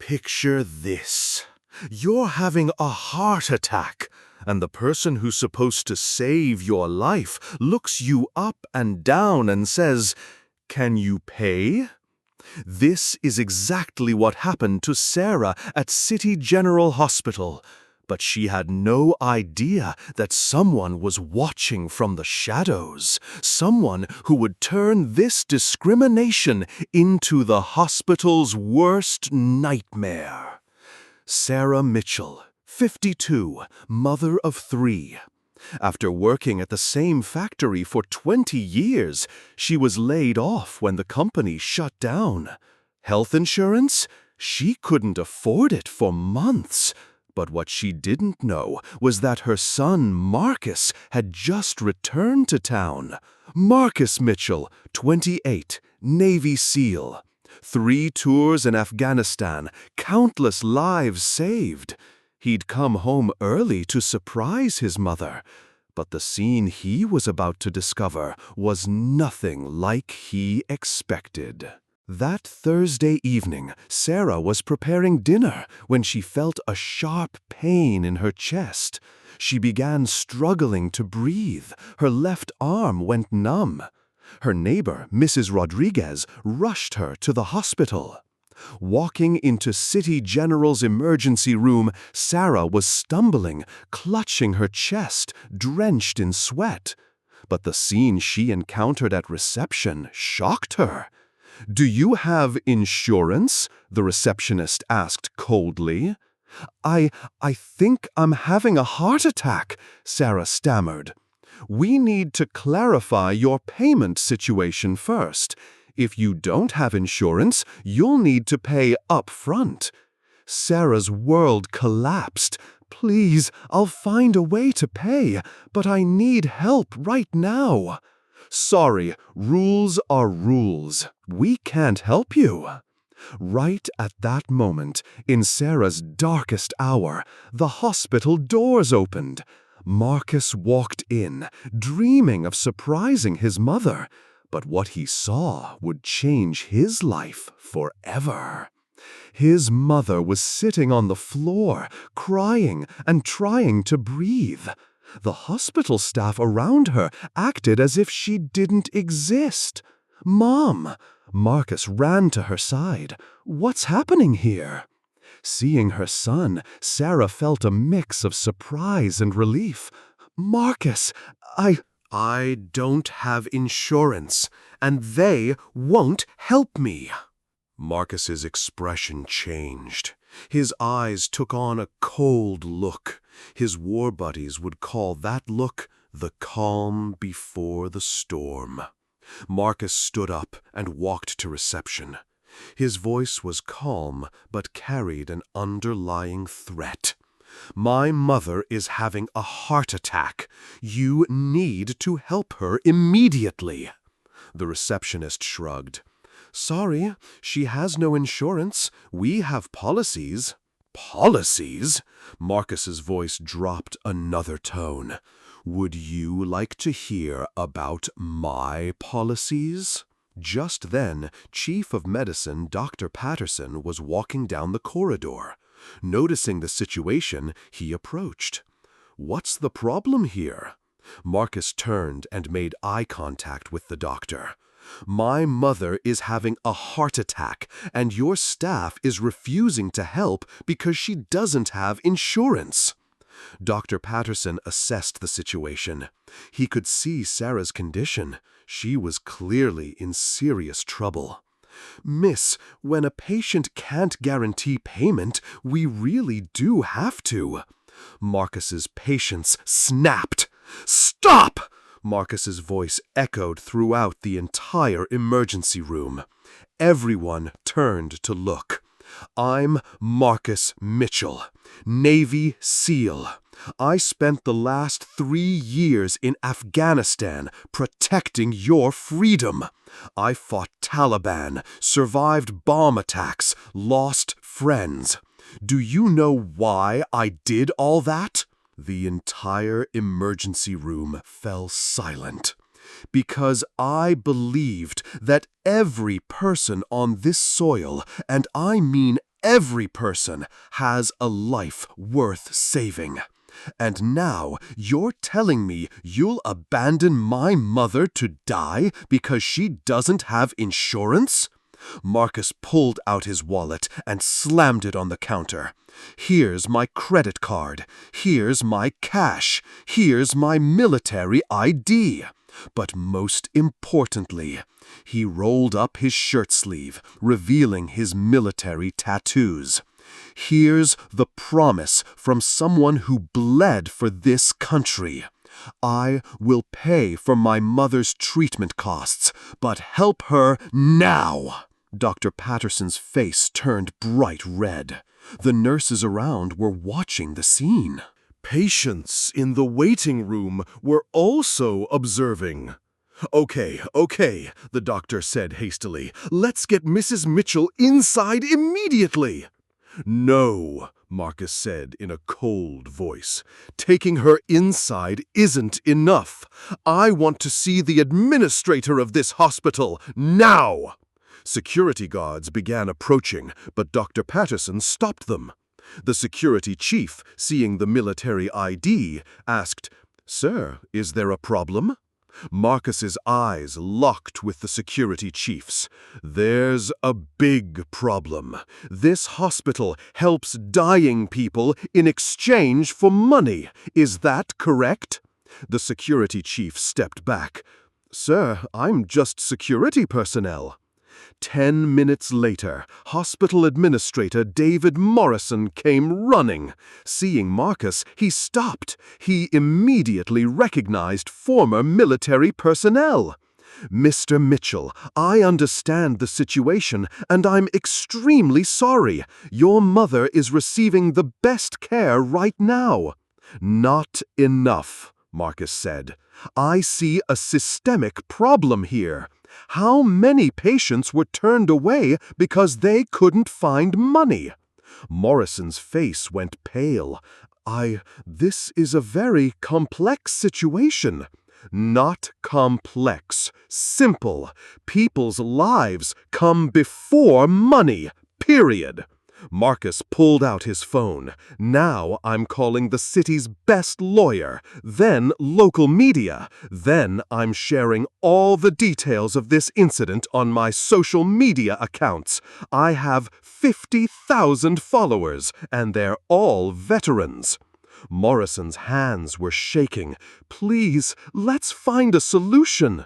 Picture this. You're having a heart attack, and the person who's supposed to save your life looks you up and down and says, "Can you pay?" This is exactly what happened to Sarah at City General Hospital, but she had no idea that someone was watching from the shadows, someone who would turn this discrimination into the hospital's worst nightmare. Sarah Mitchell, 52, mother of 3. After working at the same factory for 20 years, she was laid off when the company shut down. Health insurance? She couldn't afford it for months. But what she didn't know was that her son, Marcus, had just returned to town. Marcus Mitchell, 28, Navy SEAL. 3 tours in Afghanistan, countless lives saved. He'd come home early to surprise his mother, but the scene he was about to discover was nothing like he expected. That Thursday evening, Sarah was preparing dinner when she felt a sharp pain in her chest. She began struggling to breathe. Her left arm went numb. Her neighbor, Mrs. Rodriguez, rushed her to the hospital. Walking into City General's emergency room, Sarah was stumbling, clutching her chest, drenched in sweat. But the scene she encountered at reception shocked her. "Do you have insurance?" the receptionist asked coldly. I think I'm having a heart attack," Sarah stammered. "We need to clarify your payment situation first. If you don't have insurance, you'll need to pay up front." Sarah's world collapsed. "Please, I'll find a way to pay, but I need help right now." "Sorry, rules are rules. We can't help you." Right at that moment, in Sarah's darkest hour, the hospital doors opened. Marcus walked in, dreaming of surprising his mother. But what he saw would change his life forever. His mother was sitting on the floor, crying and trying to breathe. The hospital staff around her acted as if she didn't exist. "Mom!" Marcus ran to her side. "What's happening here?" Seeing her son, Sarah felt a mix of surprise and relief. "Marcus, I don't have insurance, and they won't help me." Marcus's expression changed. His eyes took on a cold look. His war buddies would call that look the calm before the storm. Marcus stood up and walked to reception. His voice was calm, but carried an underlying threat. "My mother is having a heart attack. You need to help her immediately." The receptionist shrugged. "Sorry, she has no insurance. We have policies." "Policies?" Marcus's voice dropped another tone. "Would you like to hear about my policies?" Just then, Chief of Medicine Dr. Patterson was walking down the corridor. Noticing the situation, he approached. "What's the problem here?" Marcus turned and made eye contact with the doctor. "My mother is having a heart attack, and your staff is refusing to help because she doesn't have insurance." Dr. Patterson assessed the situation. He could see Sarah's condition. She was clearly in serious trouble. "Miss, when a patient can't guarantee payment, we really do have to." Marcus's patience snapped. "Stop!" Marcus's voice echoed throughout the entire emergency room. Everyone turned to look. "I'm Marcus Mitchell, Navy SEAL. I spent the last 3 years in Afghanistan protecting your freedom. I fought Taliban, survived bomb attacks, lost friends. Do you know why I did all that?" The entire emergency room fell silent. "Because I believed that every person on this soil, and I mean Every person has a life worth saving. And now you're telling me you'll abandon my mother to die because she doesn't have insurance? Marcus pulled out his wallet and slammed it on the counter. Here's my credit card. Here's my cash. Here's my military ID. But most importantly, he rolled up his shirt sleeve, revealing his military tattoos. Here's the promise from someone who bled for this country. I will pay for my mother's treatment costs, but help her now. Dr. Patterson's face turned bright red. The nurses around were watching the scene. Patients in the waiting room were also observing. Okay, the doctor said hastily. Let's get Mrs. Mitchell inside immediately. No, Marcus said in a cold voice. Taking her inside isn't enough. I want to see the administrator of this hospital now. Security guards began approaching, but Dr. Patterson stopped them. The security chief, seeing the military ID, asked, "Sir, is there a problem?" Marcus's eyes locked with the security chief's. "There's a big problem. This hospital helps dying people in exchange for money. Is that correct?" The security chief stepped back. "Sir, I'm just security personnel." 10 minutes later, hospital administrator David Morrison came running. Seeing Marcus, he stopped. He immediately recognized former military personnel. "Mr. Mitchell, I understand the situation, and I'm extremely sorry. Your mother is receiving the best care right now." "Not enough," Marcus said. "I see a systemic problem here. How many patients were turned away because they couldn't find money?" Morrison's face went pale. This is a very complex situation." "Not complex. Simple. People's lives come before money. Period." Marcus pulled out his phone. "Now I'm calling the city's best lawyer, then local media. Then I'm sharing all the details of this incident on my social media accounts. I have 50,000 followers, and they're all veterans." Morrison's hands were shaking. "Please, let's find a solution."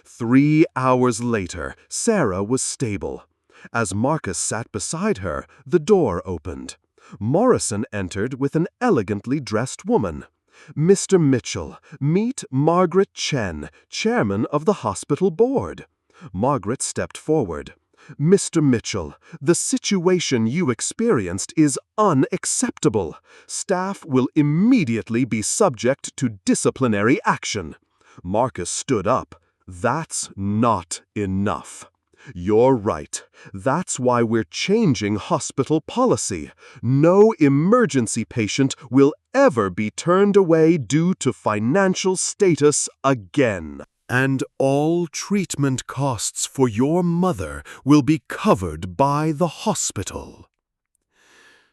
3 hours later, Sarah was stable. As Marcus sat beside her, the door opened. Morrison entered with an elegantly dressed woman. "Mr. Mitchell, meet Margaret Chen, chairman of the hospital board." Margaret stepped forward. "Mr. Mitchell, the situation you experienced is unacceptable. Staff will immediately be subject to disciplinary action." Marcus stood up. "That's not enough." "You're right. That's why we're changing hospital policy. No emergency patient will ever be turned away due to financial status again. And all treatment costs for your mother will be covered by the hospital."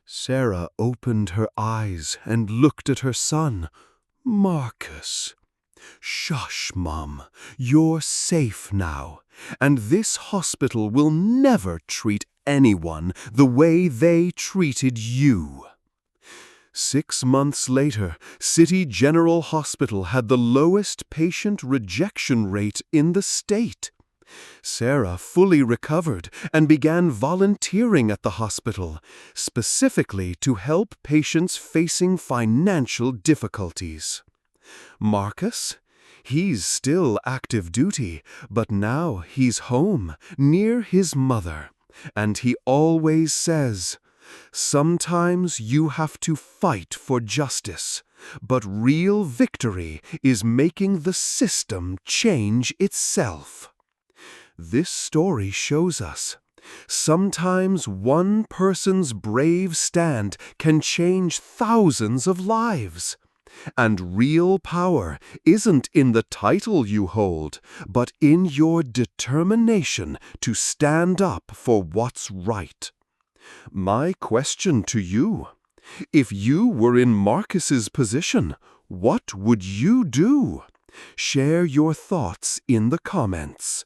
Sarah opened her eyes and looked at her son. "Marcus." "Shush, Mom. You're safe now. And this hospital will never treat anyone the way they treated you." 6 months later, City General Hospital had the lowest patient rejection rate in the state. Sarah fully recovered and began volunteering at the hospital, specifically to help patients facing financial difficulties. Marcus? He's still active duty, but now he's home, near his mother. And he always says, "Sometimes you have to fight for justice, but real victory is making the system change itself." This story shows us, sometimes one person's brave stand can change thousands of lives. And real power isn't in the title you hold, but in your determination to stand up for what's right. My question to you: if you were in Marcus's position, what would you do? Share your thoughts in the comments.